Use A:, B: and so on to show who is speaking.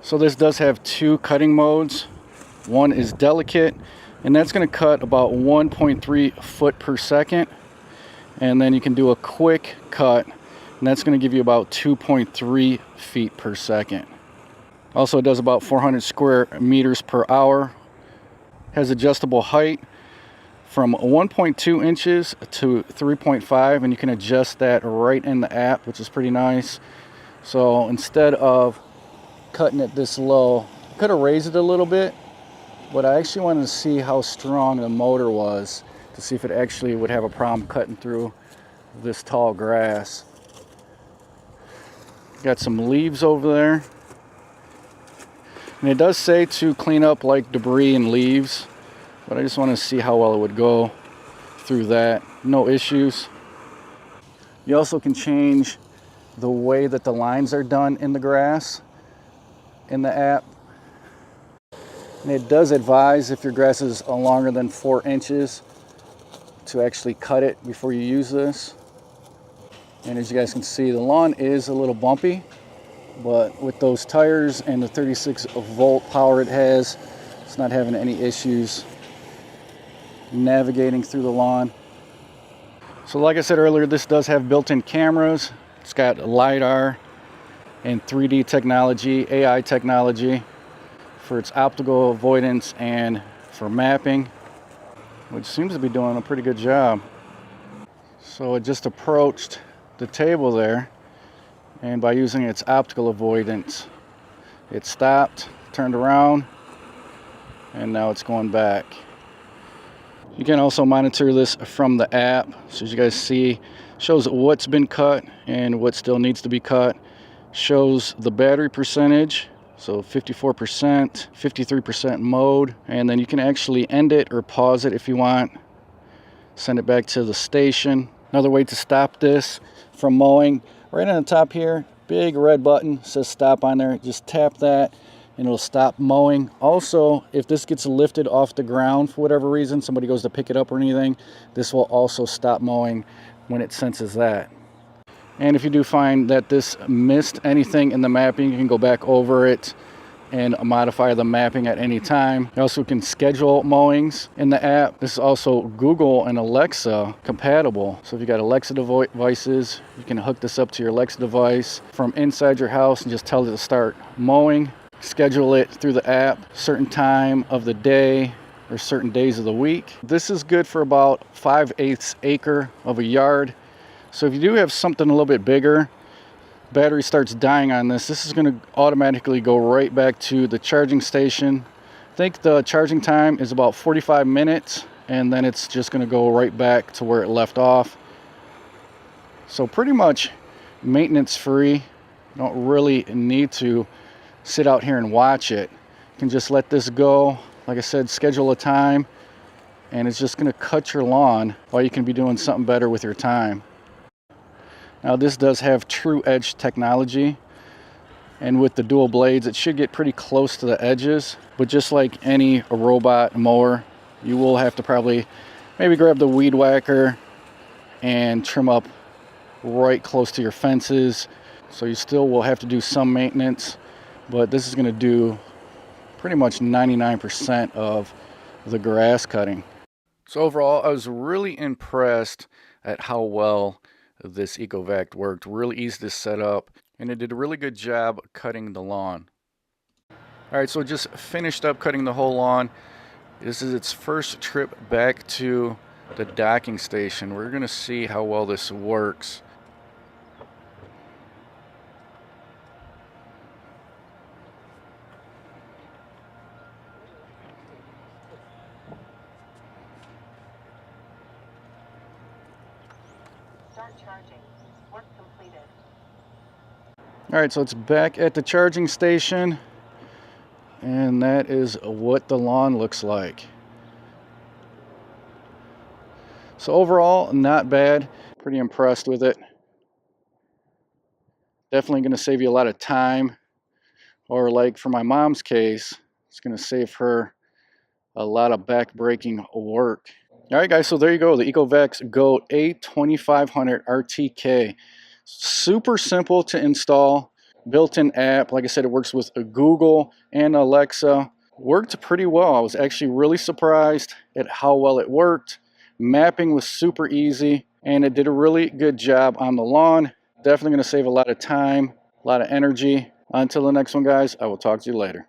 A: So this does have two cutting modes. One is delicate, and that's going to cut about 1.3 foot per second. And then you can do a quick cut, and that's going to give you about 2.3 feet per second. Also, it does about 400 square meters per hour. Has adjustable height from 1.2 inches to 3.5, and you can adjust that right in the app, which is pretty nice. So instead of cutting it this low, I could have raised it a little bit, but I actually wanted to see how strong the motor was to see if it actually would have a problem cutting through this tall grass. Got some leaves over there, and it does say to clean up like debris and leaves, but I just want to see how well it would go through that. No issues. You also can change the way that the lines are done in the grass in the app. And it does advise if your grass is longer than 4 inches to actually cut it before you use this. And as you guys can see, the lawn is a little bumpy, but with those tires and the 36 volt power it has, it's not having any issues navigating through the lawn. So like I said earlier, this does have built-in cameras. It's got LiDAR and 3D technology, AI technology for its optical avoidance and for mapping, which seems to be doing a pretty good job. So it just approached the table there, and by using its optical avoidance, it stopped, turned around, and now it's going back. You can also monitor this from the app. So as you guys see, shows what's been cut and what still needs to be cut. Shows the battery percentage, so 54%, 53% mode, and then you can actually end it or pause it if you want. Send it back to the station. Another way to stop this from mowing, right on the top here, big red button says stop on there. Just tap that and it'll stop mowing. Also, if this gets lifted off the ground for whatever reason, somebody goes to pick it up or anything, this will also stop mowing when it senses that. And if you do find that this missed anything in the mapping, you can go back over it and modify the mapping at any time. You also can schedule mowings in the app. This is also Google and Alexa compatible. So if you got Alexa devices, you can hook this up to your Alexa device from inside your house and just tell it to start mowing. Schedule it through the app, certain time of the day or certain days of the week. This is good for about 5/8 acre of a yard. So if you do have something a little bit bigger, battery starts dying on this, this is going to automatically go right back to the charging station. I think the charging time is about 45 minutes, and then it's just going to go right back to where it left off. So pretty much maintenance free. You don't really need to sit out here and watch it. You can just let this go. Like I said, schedule a time, and it's just going to cut your lawn while you can be doing something better with your time. Now this does have true edge technology, and with the dual blades it should get pretty close to the edges, but just like any robot mower, you will have to probably maybe grab the weed whacker and trim up right close to your fences. So you still will have to do some maintenance, but this is going to do pretty much 99% of the grass cutting. So overall, I was really impressed at how well this ECOVACS worked. Really easy to set up, and it did a really good job cutting the lawn. Alright, so just finished up cutting the whole lawn. This is its first trip back to the docking station. We're going to see how well this works.
B: Start charging. Work completed.
A: Alright, so it's back at the charging station, and that is what the lawn looks like. So overall, not bad. Pretty impressed with it. Definitely going to save you a lot of time, or like for my mom's case, it's going to save her a lot of back-breaking work. Alright guys, so there you go, the ECOVACS Goat A2500 RTK. Super simple to install. built-in app. Like I said, it works with Google and Alexa. Worked pretty well. I was actually really surprised at how well it worked. Mapping was super easy, and it did a really good job on the lawn. Definitely going to save a lot of time, a lot of energy. Until the next one, guys, I will talk to you later.